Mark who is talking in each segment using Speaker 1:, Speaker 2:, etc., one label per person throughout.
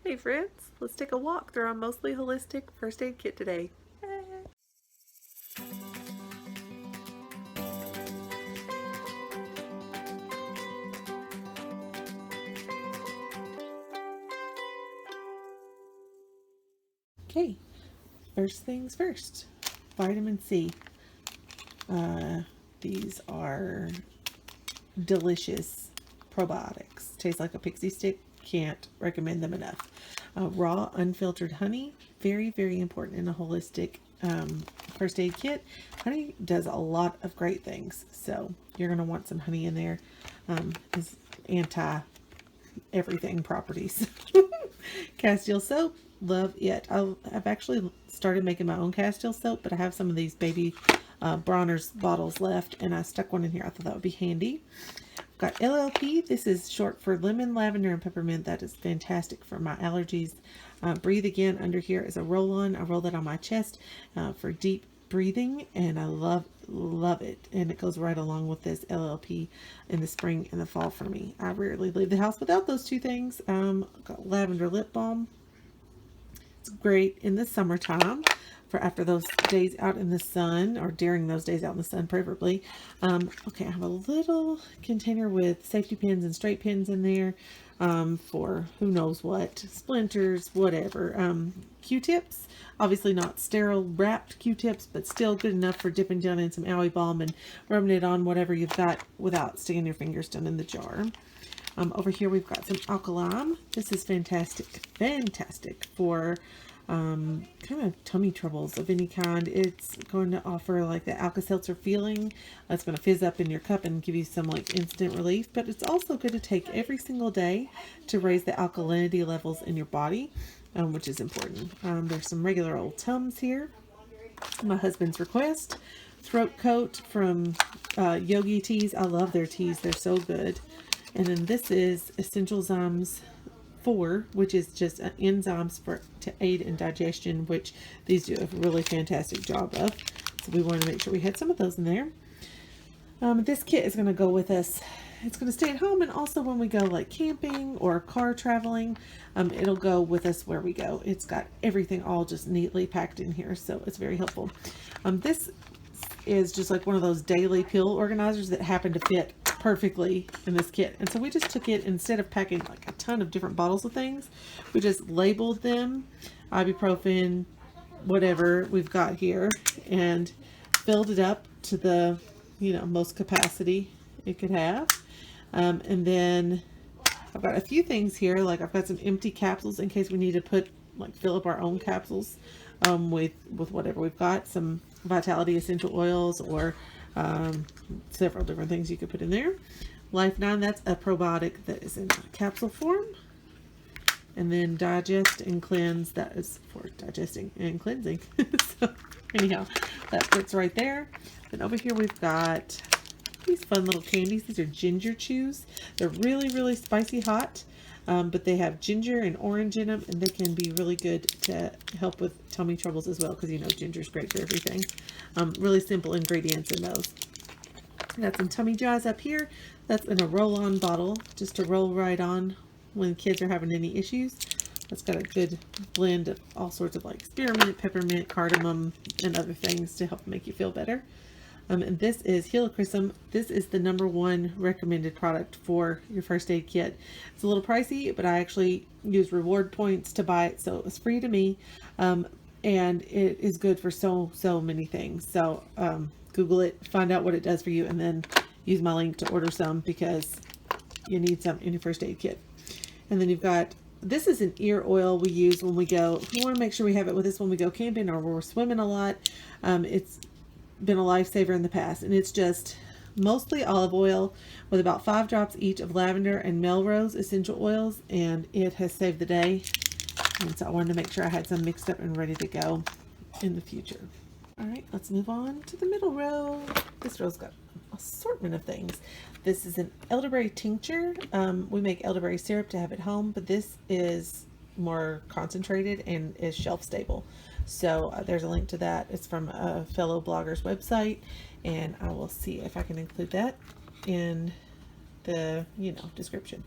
Speaker 1: Hey friends, let's take a walk through our mostly holistic first aid kit today. Okay, first things first, vitamin C. These are delicious probiotics. Taste like a pixie stick. Can't recommend them enough. Raw, unfiltered honey, very, very important in a holistic first aid kit. Honey does a lot of great things, so you're going to want some honey in there. Is anti everything properties. Castile soap, love it. I've actually started making my own Castile soap, but I have some of these baby Bronner's bottles left, and I stuck one in here. I thought that would be handy. Got LLP. This is short for lemon, lavender, and peppermint. That is fantastic for my allergies. Breathe Again under here is a roll-on. I roll that on my chest for deep breathing, and I love it. And it goes right along with this LLP in the spring and the fall for me. I rarely leave the house without those two things. Got lavender lip balm. It's great in the summertime for after those days out in the sun, or during those days out in the sun preferably. Okay, I have a little container with safety pins and straight pins in there for who knows what, splinters, whatever. Q-tips, obviously not sterile wrapped Q-tips, but still good enough for dipping down in some Owie balm and rubbing it on whatever you've got without sticking your fingers down in the jar. Over here we've got some Alkaline. This is fantastic for kind of tummy troubles of any kind. It's going to offer like the Alka-Seltzer feeling. It's going to fizz up in your cup and give you some like instant relief, but it's also good to take every single day to raise the alkalinity levels in your body, which is important. There's some regular old Tums here. My husband's request. Throat coat from Yogi Teas. I love their teas. They're so good. And then this is Essential Zymes 4, which is just enzymes to aid in digestion, which these do a really fantastic job of. So we wanted to make sure we had some of those in there. This kit is going to go with us. It's going to stay at home, and also when we go like camping or car traveling, it'll go with us where we go. It's got everything all just neatly packed in here, so it's very helpful. This is just like one of those daily pill organizers that happen to fit perfectly in this kit, and so we just took it, instead of packing like a ton of different bottles of things, we just labeled them ibuprofen, whatever we've got here, and filled it up to the most capacity it could have. And then I've got a few things here, like I've got some empty capsules in case we need to fill up our own capsules with whatever we've got, some Vitality essential oils, or several different things you could put in there. Life 9, that's a probiotic that is in capsule form. And then Digest and Cleanse, that is for digesting and cleansing. So anyhow, that fits right there. Then over here we've got these fun little candies. These are ginger chews. They're really, really spicy hot, but they have ginger and orange in them, and they can be really good to help with tummy troubles as well, because ginger is great for everything. Really simple ingredients in those. Got some tummy dries up here. That's in a roll-on bottle, just to roll right on when kids are having any issues. That's got a good blend of all sorts of like spearmint, peppermint, cardamom, and other things to help make you feel better. And this is Helichrysum. This is the #1 recommended product for your first aid kit. It's a little pricey, but I actually use reward points to buy it, so it's free to me. And it is good for so many things. So Google it, find out what it does for you, and then use my link to order some, because you need some in your first aid kit. And then you've got, this is an ear oil we use when we go, we want to make sure we have it with us when we go camping or we're swimming a lot. It's been a lifesaver in the past, and it's just mostly olive oil with about 5 drops each of lavender and Melrose essential oils, and it has saved the day. And so I wanted to make sure I had some mixed up and ready to go in the future. All right, let's move on to the middle row. This row's got an assortment of things. This is an elderberry tincture. We make elderberry syrup to have at home, but this is more concentrated and is shelf stable. So there's a link to that. It's from a fellow blogger's website, and I will see if I can include that in the description.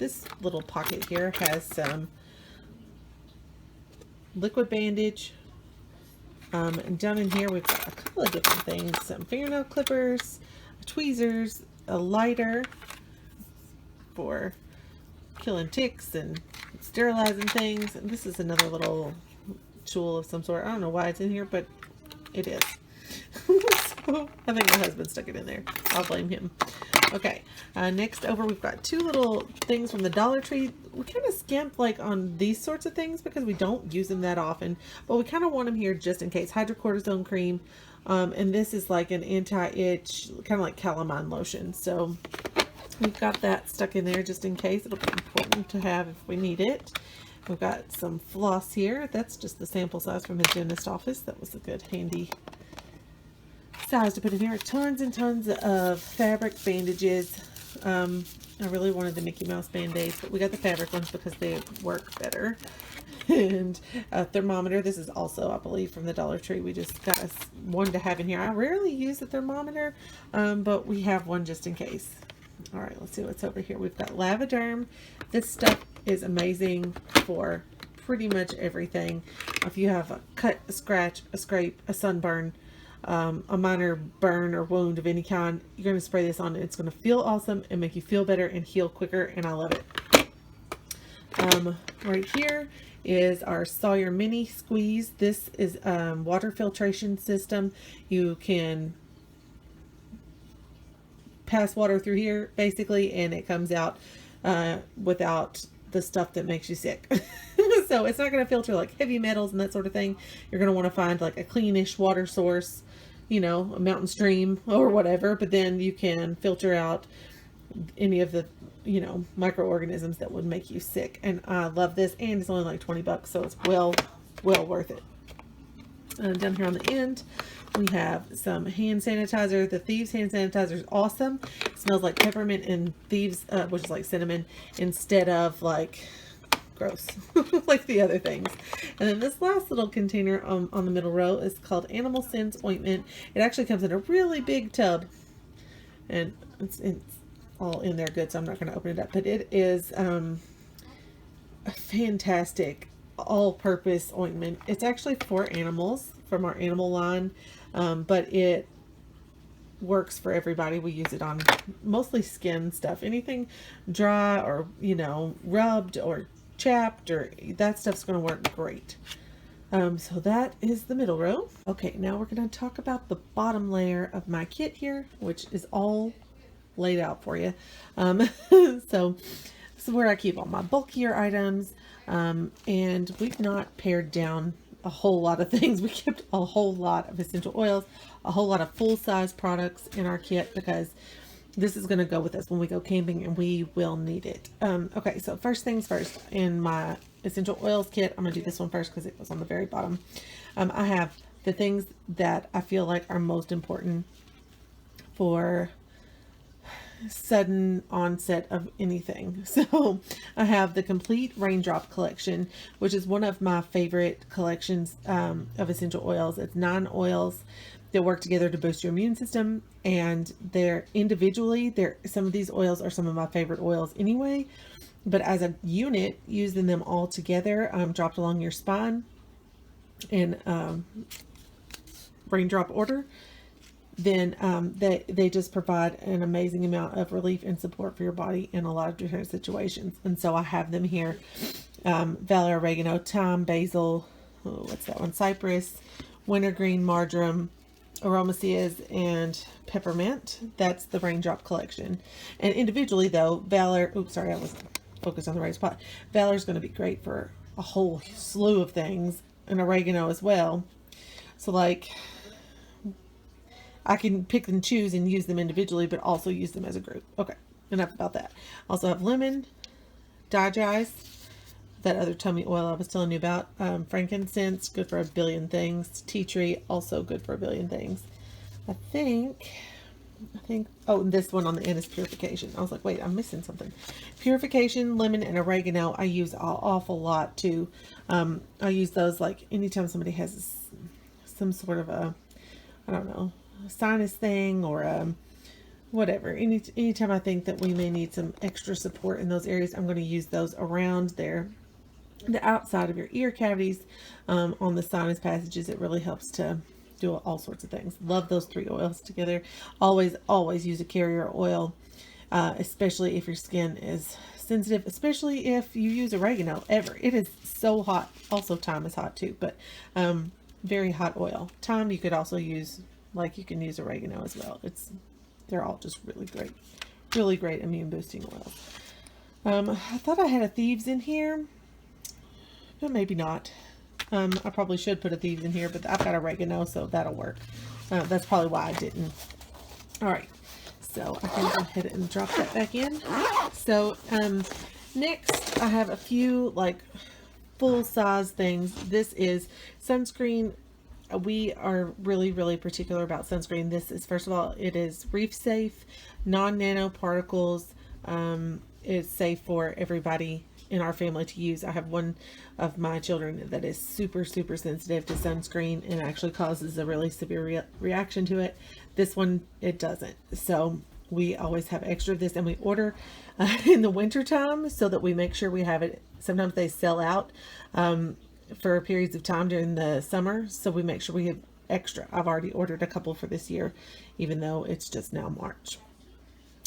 Speaker 1: This this little pocket here has some liquid bandage. And down in here we've got a couple of different things, some fingernail clippers, tweezers, a lighter for killing ticks and sterilizing things. And this is another little tool of some sort. I don't know why it's in here, but it is. So I think my husband stuck it in there. I'll blame him. Okay, next over we've got two little things from the Dollar Tree. We kind of skimp like on these sorts of things because we don't use them that often, but we kind of want them here just in case. Hydrocortisone cream, and this is like an anti-itch, kind of like calamine lotion. So we've got that stuck in there just in case. It'll be important to have if we need it. We've got some floss here. That's just the sample size from his dentist office. That was a good handy size to put in here. Tons and tons of fabric bandages. I really wanted the Mickey Mouse Band-Aids, but we got the fabric ones because they work better. And a thermometer. This is also, I believe, from the Dollar Tree. We just got one to have in here. I rarely use the thermometer, but we have one just in case. All right, let's see what's over here. We've got Lavaderm. This stuff is amazing for pretty much everything. If you have a cut, a scratch, a scrape, a sunburn, a minor burn or wound of any kind, you're going to spray this on and it's going to feel awesome and make you feel better and heal quicker, and I love it. Right here is our Sawyer Mini Squeeze. This is water filtration system. You can pass water through here basically and it comes out without the stuff that makes you sick. So it's not going to filter like heavy metals and that sort of thing. You're going to want to find like a cleanish water source, you know, a mountain stream or whatever, but then you can filter out any of the, you know, microorganisms that would make you sick. And I love this, and it's only like 20 bucks, so it's well worth it. Down here on the end we have some hand sanitizer. The Thieves hand sanitizer is awesome. It smells like peppermint and Thieves, which is like cinnamon, instead of like gross like the other things. And then this last little container on the middle row is called Animal Sense Ointment. It actually comes in a really big tub, and it's all in there good, so I'm not going to open it up, but it is a fantastic all-purpose ointment. It's actually for animals from our animal line, but it works for everybody. We use it on mostly skin stuff, anything dry or, you know, rubbed or chapped, or that stuff's going to work great. So that is the middle row. Okay, now we're going to talk about the bottom layer of my kit here, which is all laid out for you. So this is where I keep all my bulkier items, and we've not pared down a whole lot of things. We kept a whole lot of essential oils, a whole lot of full-size products in our kit because this is going to go with us when we go camping and we will need it. Okay, so first things first, in my essential oils kit, I'm going to do this one first because it was on the very bottom. I have the things that I feel like are most important for sudden onset of anything. So I have the Complete Raindrop collection, which is one of my favorite collections of essential oils. It's 9 oils that work together to boost your immune system, and they're individually, some of these oils are some of my favorite oils anyway, but as a unit, using them all together, dropped along your spine in raindrop order, then they just provide an amazing amount of relief and support for your body in a lot of different situations. And so I have them here. Valor, oregano, thyme, basil, what's that one? Cypress, wintergreen, marjoram, aromaceas, and peppermint. That's the Raindrop collection. And individually though, Valor, oops, sorry, I was focused on the right spot. Valor is going to be great for a whole slew of things, and oregano as well. So like, I can pick and choose and use them individually, but also use them as a group. Okay, enough about that. Also have lemon, digize, that other tummy oil I was telling you about. Frankincense, good for a billion things. Tea tree, also good for a billion things. I think, oh, and this one on the end is purification. I was like, wait, I'm missing something. Purification, lemon, and oregano I use an awful lot too. I use those like anytime somebody has some sort of a, I don't know, sinus thing, or whatever. Anytime I think that we may need some extra support in those areas, I'm going to use those around there, the outside of your ear cavities, on the sinus passages. It really helps to do all sorts of things. Love those 3 oils together. Always use a carrier oil, especially if your skin is sensitive, especially if you use oregano ever. It is so hot. Also, thyme is hot too, but very hot oil. Thyme you could also use, like you can use oregano as well. They're all just really great immune boosting oils. I thought I had a thieves in here, but maybe not. I probably should put a thieves in here, but I've got oregano, so that'll work. That's probably why I didn't. All right, so I can go ahead and drop that back in. So next I have a few like full-size things. This is sunscreen. We are really particular about sunscreen. This is, first of all, it is reef safe, non-nanoparticles. It's safe for everybody in our family to use. I have one of my children that is super sensitive to sunscreen and actually causes a really severe reaction to it. This one, it doesn't. So we always have extra of this, and we order in the winter time so that we make sure we have it. Sometimes they sell out for periods of time during the summer, so we make sure we have extra. I've already ordered a couple for this year, even though it's just now March.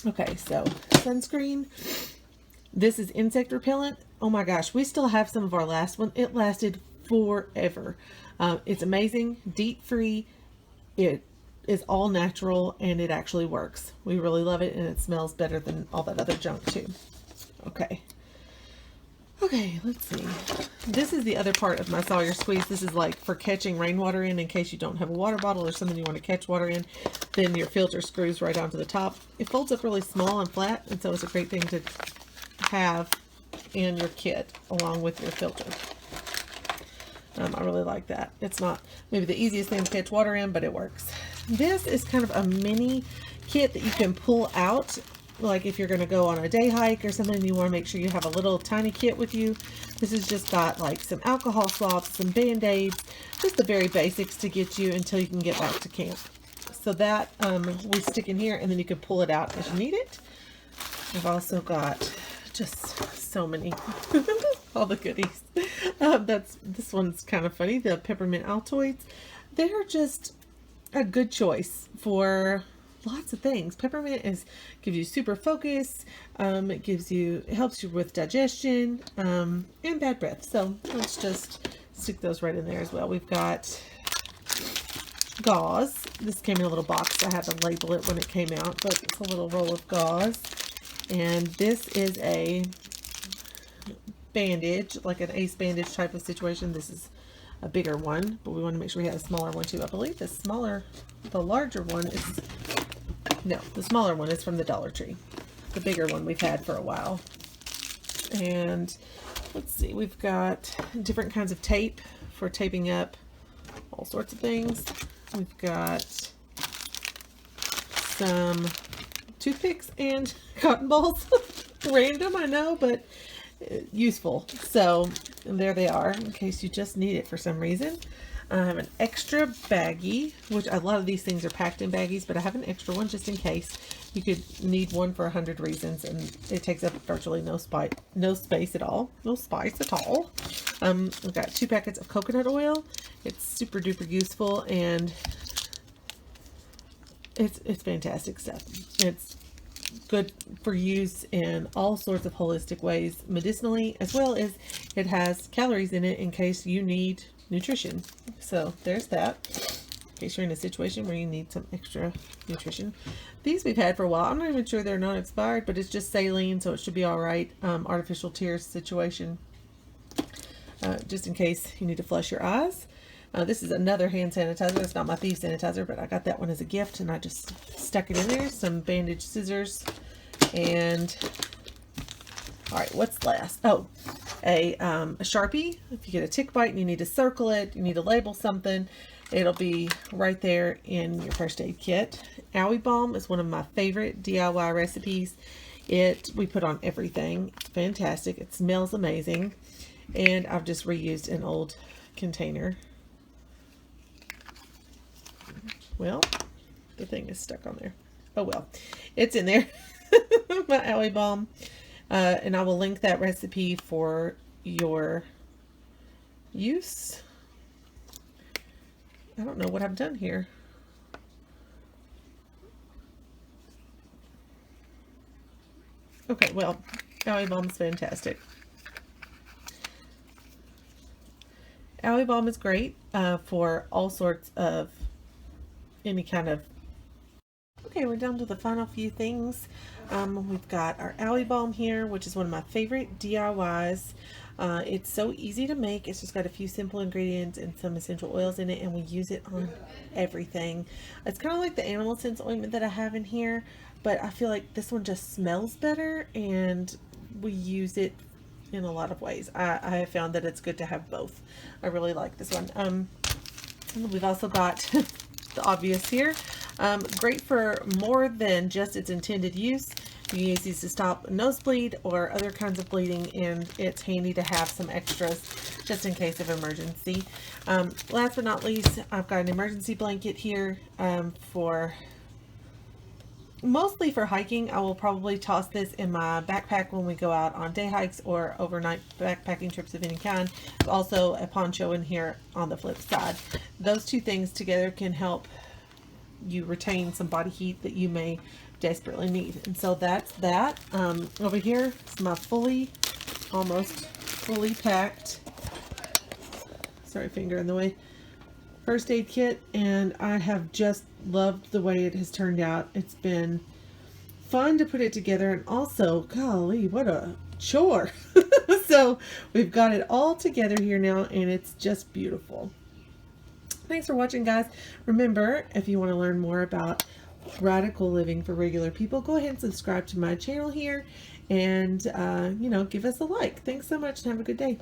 Speaker 1: Okay, so sunscreen. This is insect repellent. Oh my gosh, we still have some of our last one. It lasted forever. It's amazing, DEET free. It is all natural, and it actually works. We really love it, and it smells better than all that other junk too. Okay, let's see. This is the other part of my Sawyer squeeze. This is like for catching rainwater in case you don't have a water bottle or something you want to catch water in. Then your filter screws right onto the top. It folds up really small and flat, and so it's a great thing to have in your kit along with your filter. I really like that. It's not maybe the easiest thing to catch water in, but it works. This is kind of a mini kit that you can pull out. Like if you're going to go on a day hike or something, you want to make sure you have a little tiny kit with you. This has just got like some alcohol swabs, some band-aids, just the very basics to get you until you can get back to camp. So that we stick in here, and then you can pull it out as you need it. I've also got just so many, all the goodies. This one's kind of funny. The peppermint Altoids. They're just a good choice for lots of things. Peppermint gives you super focus. It helps you with digestion, and bad breath. So let's just stick those right in there as well. We've got gauze. This came in a little box. I had to label it when it came out, but it's a little roll of gauze. And this is a bandage, like an ace bandage type of situation. This is a bigger one, but we want to make sure we have a smaller one too. I believe the larger one is, no, the smaller one is from the Dollar Tree. The bigger one we've had for a while. And let's see, we've got different kinds of tape for taping up all sorts of things. We've got some toothpicks and cotton balls. Random, I know, but useful. So there they are in case you just need it for some reason. I have an extra baggie, which a lot of these things are packed in baggies, but I have an extra one just in case. You could need one for 100 reasons, and it takes up virtually no space at all. No spice at all. We've got 2 packets of coconut oil. It's super duper useful, and it's fantastic stuff. It's good for use in all sorts of holistic ways, medicinally, as well as it has calories in it in case you need nutrition. So there's that, in case you're in a situation where you need some extra nutrition. These we've had for a while. I'm not even sure they're not expired, but it's just saline, so it should be all right. Artificial tears situation, just in case you need to flush your eyes. This is another hand sanitizer. It's not my Thieves sanitizer, but I got that one as a gift, and I just stuck it in there. Some bandage scissors, and all right, what's last? Oh, a Sharpie. If you get a tick bite and you need to circle it, you need to label something, it'll be right there in your first aid kit. Owie Balm is one of my favorite DIY recipes. We put on everything. It's fantastic. It smells amazing, and I've just reused an old container. Well, the thing is stuck on there. Oh well, it's in there. My aloe balm. And I will link that recipe for your use. I don't know what I've done here. Okay, well, aloe balm is fantastic. Aloe balm is great for all sorts of any kind of. Okay, we're down to the final few things. We've got our aloe balm here, which is one of my favorite DIYs. It's so easy to make. It's just got a few simple ingredients and some essential oils in it, and we use it on everything. It's kind of like the Animal Sense ointment that I have in here, but I feel like this one just smells better, and we use it in a lot of ways. I have found that it's good to have both. I really like this one. We've also got the obvious here. Great for more than just its intended use. You can use these to stop a nosebleed or other kinds of bleeding, and it's handy to have some extras just in case of emergency. Last but not least, I've got an emergency blanket here for mostly for hiking. I will probably toss this in my backpack when we go out on day hikes or overnight backpacking trips of any kind. There's also a poncho in here on the flip side. Those two things together can help you retain some body heat that you may desperately need. And so that's that. Over here is my almost fully packed, sorry, finger in the way, first aid kit, and I have just loved the way it has turned out. It's been fun to put it together, and also, golly, what a chore. So we've got it all together here now, and it's just beautiful. Thanks for watching, guys. Remember, if you want to learn more about radical living for regular people, go ahead and subscribe to my channel here, and give us a like. Thanks so much, and have a good day.